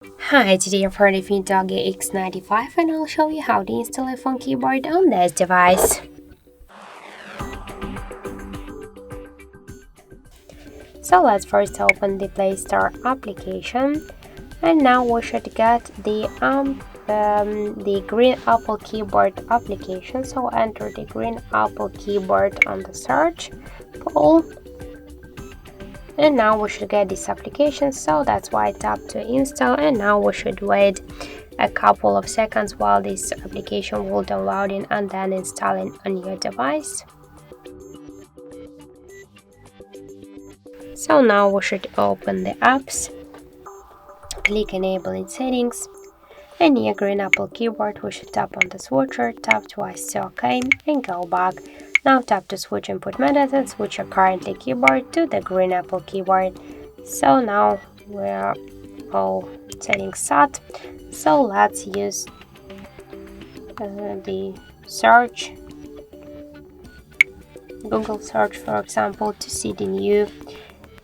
Hi, today I've heard of DOOGEE X95 and I'll show you how to install a phone keyboard on this device. So let's first open the Play Store application, and now we should get the Green Apple Keyboard application. So enter the Green Apple Keyboard on the search poll. And now we should get this application, so that's why I tap to install, and now we should wait a couple of seconds while this application will downloading and then installing on your device. So now we should open the apps, click enable in settings, and near Green Apple Keyboard we should tap on the switcher, tap twice to OK and go back. Now tap to switch input methods and switch your currently keyboard to the Green Apple Keyboard. So now we're all settings set. So let's use the search, Google search for example, to see the new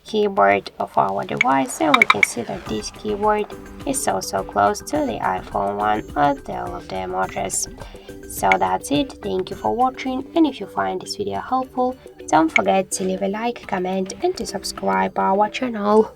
keyboard of our device, and we can see that this keyboard is also close to the iPhone one at all of the emojis. So that's it. Thank you for watching, and if you find this video helpful, don't forget to leave a like, comment and to subscribe our channel.